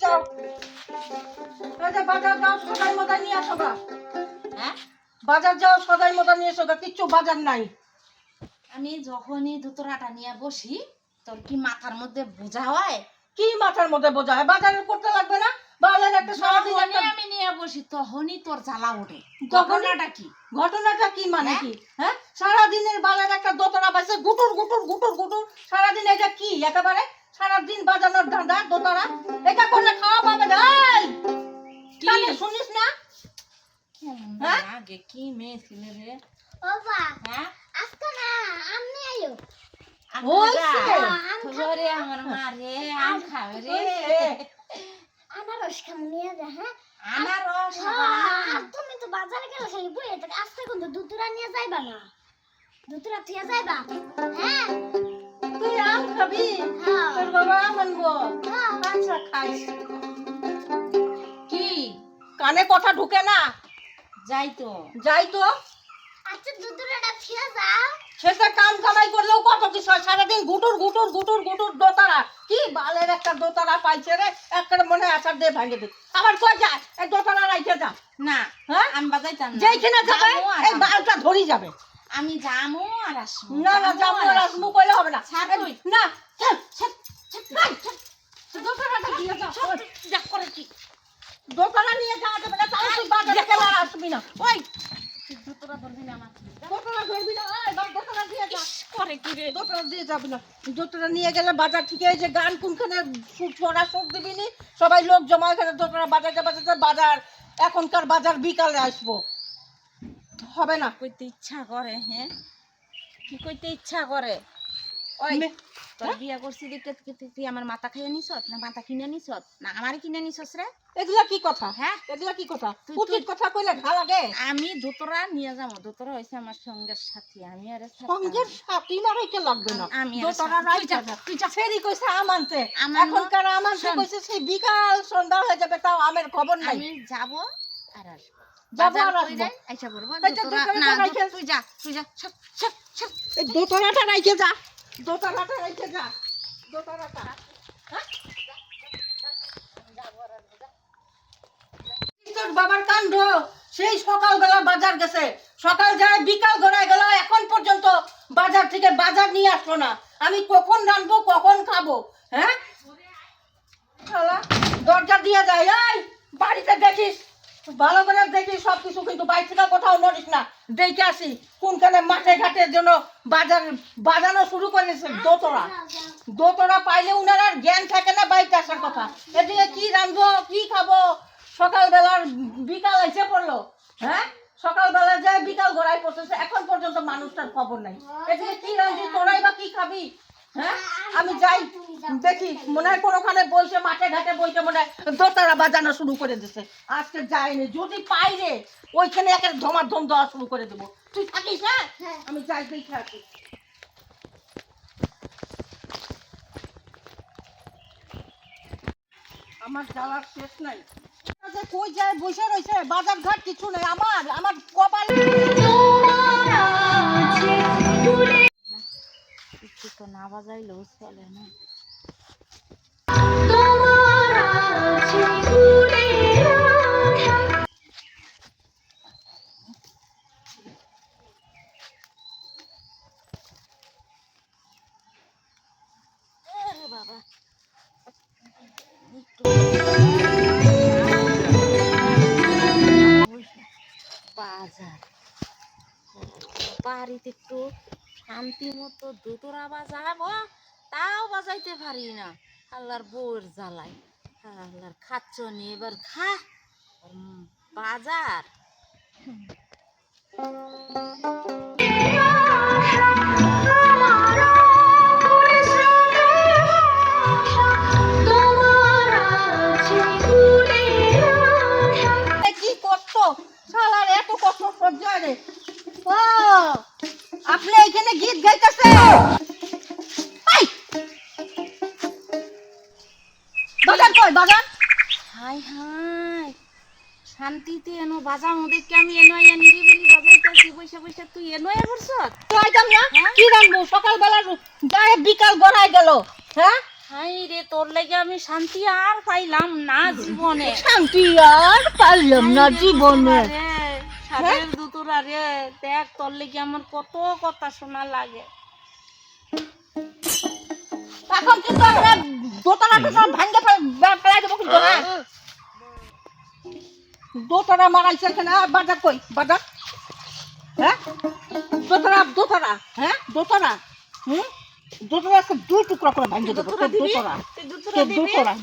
যাও এই যে বাজার যাও সদাই মদা নিয়ে আসো গা। হ্যাঁ বাজার যাও সদাই মদা নিয়ে এসো গা, কিচ্ছু বাজার নাই। আমি যখনই দুতরাটা নিয়ে বসি তোর কি মাথার মধ্যে বোঝা হয়? কি মাথার মধ্যে বোঝা হয়? বাজার করতে লাগবে না? বাজার একটা সারাদিন একটা আমি নিয়ে বসি তখনই তোর জ্বালা ওঠে। তখনই- ঘটনাটা কি? ঘটনাটা কি মানে হ্যাঁ? কি? হ্যাঁ, সারাদিনের বাজার একটা দোতরা বাজছে গুটুর গুটুর গুটুর গুটুর। সারাদিন এটা কি একেবারে সারাদিন বাজানোর ধাঁধা দোতরা? এটা করলে খাওয়া পাবে না। এই, কানে শুনিস না? হ্যাঁ? আগে কি মেয়ে ছিলে রে? বাবা হ্যাঁ আজকে না আমনি আইও হইছে। ওরে আমার মা রে, আম খাবে রে। হইছে। আনারস খাম নিয়ে যা। হ্যাঁ আনারস আর তুমি তো বাজারে গেলে খালি বইয়ে থাক, আজকে কিন্তু দুতুরা নিয়ে যাইবা না, দুতুরা থিয়া যাইবা। হ্যাঁ তুই আম খাবি? হ্যাঁ। তোর বাবা আম আনবো। হ্যাঁ। আচ্ছা খাইস। কি কানে কথা ঢুকে না? যাই তো যাই তো। আচ্ছা দুতুরাটা থিয়া যাও। সেটা কাম কামাই করলেও কত কিছু হয়, সারাদিন গুটুর গুটুর গুটুর গুটুর দোতারা। কি বালের একটা দোতারা পাইছে রে, একটা মনে আচার দিয়ে ভাঙে দে। আবার কই যায় এই দোতারা রাইতে যা। না হ্যাঁ, আমি বাজাইতাম না। যেইখানে যাবে যাবো আর এই আসবো। বালটা ধরি যাবে। আমি যামু আর আসবো। না না যাবো আর আসবো কইলে হবে না। ছাড় তুই। না ছাড়, ছাড়, ছাড়, ছাড়। দোতারাটা দিয়ে যা। যা করে কি? দোতারা নিয়ে যাওয়া যাবে না, তাহলে তুই বাজারে গেলে আর আসবি না। ওই তুই দুতরা ধরবি না আমার। দোতারা ধরবি না, এই দোতারা দিয়ে যা। করে কি রে? দোতারা দিয়ে যাবি না। দোতারা নিয়ে গেলে বাজার থেকে এই যে গান কোনখানে পড়া সুখ দিবি নি, সবাই লোক জমা এখানে দোতারা বাজাতে বাজাতে বাজার। এখনকার বাজার বিকালে আসবো, হবে না। কইতে ইচ্ছা করে। হ্যাঁ কি কইতে ইচ্ছা করে? ওই তোর বিয়া করছি দেখতে তুই আমার মাথা খাইয়ে নিছত না মাথা কিনে নিছত না আমারই কিনে নিছস রে? এগুলা কি কথা? হ্যাঁ? এগুলা কি কথা? তুই- উচিত কথা কইলে ঘা লাগে। আমি দোতরা নিয়ে যাবো। দোতরা হইছে আমার সঙ্গের সাথী। আমি আর সঙ্গের সাথী মারাইতে লাগবে না। আমি আর দোতারা সাথী- তুই যা, রাইতে যা। তুই যা। ফেরি কইছে আম আনতে। আম আনবো। এখনকার আম আনতে শোন। কইছে সেই বিকাল সন্ধ্যা হয়ে যাবে, তাও আমের খবর নাই। আমি যাব আর আসবো। যাবো বাজার আর আসবো। কইরাই আইসা করবো। এই যে দোতরা দোতরাটা না রাইখে। তুই যা তুই যা। সব সব সব। এই দোতারাটা রাইতে যা। দোতারাটা রাইতে যা। দোতারাটা। হ্যাঁ? তোর বাবার কাণ্ড, সেই সকালবেলা বাজার গেছে, সকাল যায় বিকাল গড়ায় গেল, এখন পর্যন্ত বাজার থেকে বাজার নিয়ে আসলো না। আমি কখন রাঁধবো কখন খাবো? হ্যাঁ, শালা, দরজা দিয়ে যায়। এই বাড়িতে দেখিস ভালো করে দেখিস সবকিছু, কিন্তু বাইরে থেকে কোথাও নড়িস না। দেখে আসি কোনখানে মাঠে ঘাটের জন্য বাজার বাজানো শুরু করেছে দোতরা। দোতরা পাইলে উনার আর জ্ঞান থাকে না বাইরে আসার কথা। এদিকে কি রাঁধবো কি খাবো, সকালবেলার বিকাল এসে পড়লো। হ্যাঁ, সকালবেলা যায় বিকাল গড়াই পড়তেছে, এখন পর্যন্ত মানুষটার খবর নাই। এদিকে কি রাঁধবি তোরাই বা কি খাবি? হ্যাঁ, আমি যাই দেখি, মনে হয় কোনোখানে বলছে মাঠে ঘাটে বলছে, মনে হয় দোতারা বাজানো শুরু করে দিছে। আজকে যাইনি, যদি পাই রে ওইখানে একটা ধমাধম দেওয়া শুরু করে দেবো। তুই থাকিস? হ্যাঁ, আমি যাই দেখে আসি। আমার জ্বালার শেষ নাই। যে কই যায় বসে রয়েছে, বাজার ঘাট কিছু নেই। আমার আমার কপাল। কিছু তো না বাজাইলেও চলে না। আরে বাবা বাজার বাড়িতে একটু শান্তি মতো দুতরা বাজাবো, তাও বাজাইতে পারি না। আল্লাহর বউয়ের জ্বালাই, আল্লাহর খাচ্ছ নি এবার খা। বাজার কি কষ্ট, শালার এত কষ্ট সহ্য হয় রে। ও, আপনি এখানে গীত গাইতেছে? এই, বাজার কই বাজার? হাই হাই শান্তিতে এনো বাজার মধ্যে আমি এনো নিরিবিলি বাজাইতেছি বৈশা বৈশা তুই এনো করছ? তো আইতাম না? হ্যাঁ? কি রাখবো সকালবেলা যায় বিকাল গড়ায় গেল। হ্যাঁ, হাই রে, তোর লেগে আমি শান্তি আর পাইলাম না জীবনে। শান্তি আর পারলাম না জীবনে। সাদের দুতুরা রে, দেখ তোর লেগে আমার কত কথা শোনা লাগে। এখন কিন্তু আমরা দোতলাটা সব ভাঙে ফেলাই দেবো কিন্তু না। দোতলা মারাইছে এখানে, আর বাজার কই বাজার? হ্যাঁ দোতলা হ্যাঁ দোতলা দোতলা দুই টুকরা করে ভাঙে দেবো।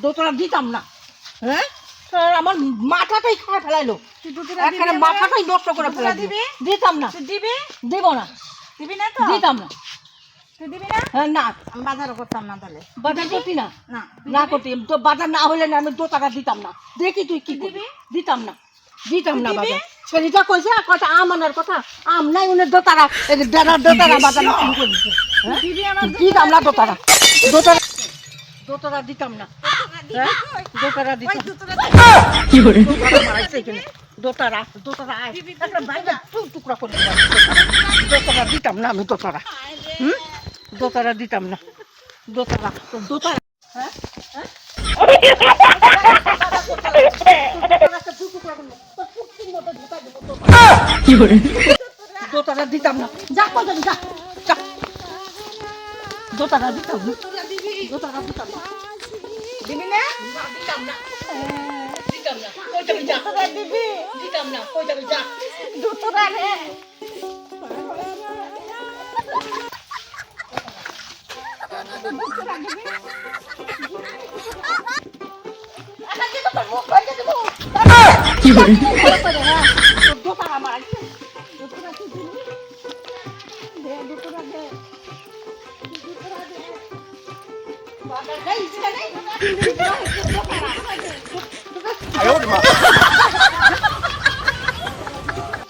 দোতলা দিতাম না। হ্যাঁ আমার মাথাটাই খাওয়া ফেলাইলো, এখানে মাথাটাই নষ্ট করে ফেলাই দিতাম না। দিব না, দিবি না তো? দিতাম না। তুই দিবি না? হ্যাঁ না, আমি বাজারও করতাম না তাহলে। বাজার করতি না? না না করতি তো, বাজার না হলে না আমি 2 টাকা দিতাম না। দেখি তুই কি দিবি? দিতাম না বাজার। ছেলেটা কইছে কয়টা আম আনার কথা, আম নাই উনি 2 টাকা বাজার শুরু করে দিছে। হ্যাঁ? দিতাম না 2 টাকা দিতাম না। হ্যাঁ 2 টাকা দিতাম। কি করে মারাইছে এখানে? 2 টাকা আয় একটা বাইরে টুকরা করে 2 টাকা দিতাম না আমি। 2 টাকা 2 টাকা দিতাম না। 2 টাকা হ্যাঁ কি করে 2 টাকা দিতাম না। যা কই যাবি, যা 2 টাকা দিতাম না। 2 টাকা দিতাম না। দিবি না? দিতাম না। কই যাবি, যা দিতাম না। কই যাবি, যা দুতুরা রে। কি করে 2 টাকা মারাইছে। 2 টাকা কি দিবি? দে 2 টাকা দে। বাজার যাই ইচ্ছা নেই।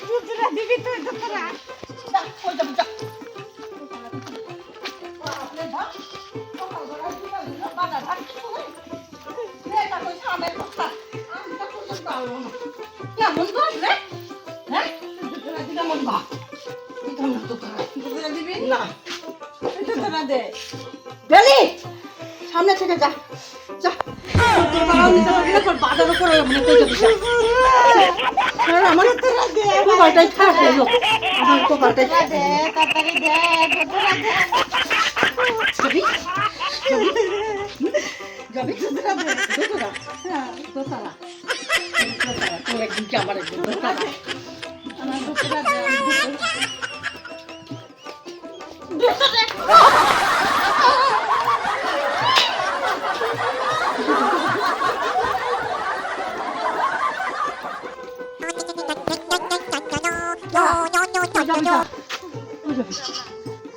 দুতুরা দিবি তুই, দুতুরা। যা কই যাবি, যা বাজার ভাত কেমন দোষ রে? হ্যাঁ কেমন বা দিবি না দুতুরা দে। বেলি সামনে থেকে যা যা বাজার করে মনে কই যাবি, যা আমার কপালটাই খারাপ হলো, আমার কপালটাই খারাপ দে তাড়াতাড়ি দে, দুতুরা দে। যাবি দোতলা তোর একদিন কি আমার একদিন দোতলা আমার দুতুরা দে।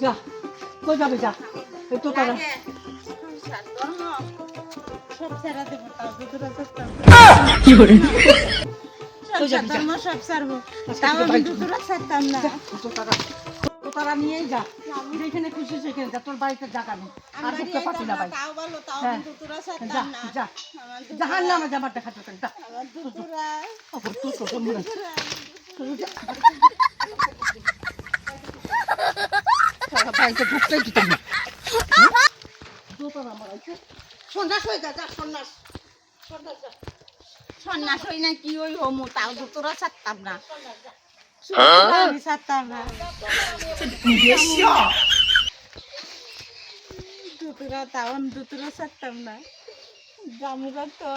যা কই যাবে, যা এই তো তারা সব ছেড়ে দেবো, তাও দুতুরা ছাড়তাম না। কি করে সংসার ধর্ম সব ছাড়বো, তাও আমি দুতুরা ছাড়তাম না। তারা নিয়েই যা, যেখানে খুশি সেখানে যা, তোর বাড়িতে জায়গা নেই আর ঢুকতে পারছি না ভাই। তাও বলো, তাও হ্যাঁ। আমি দুতুরা যা ছাড়তাম না। যা আমার জাহান নামে যাবার দেখাতে পারি, যা আমার দুতুরা। বাড়িতে ঢুকতেই দিতাম না। সন্ন্যাস হয়ে যা, যা সন্ন্যাস যা। সন্ন্যাস হই না কি ওই হমু, তাও দুতুরা ছাড়তাম না। আমি ছাড়তাম না। দুতুরা, তাও আমি দুতুরা ছাড়তাম না। জামুরা তো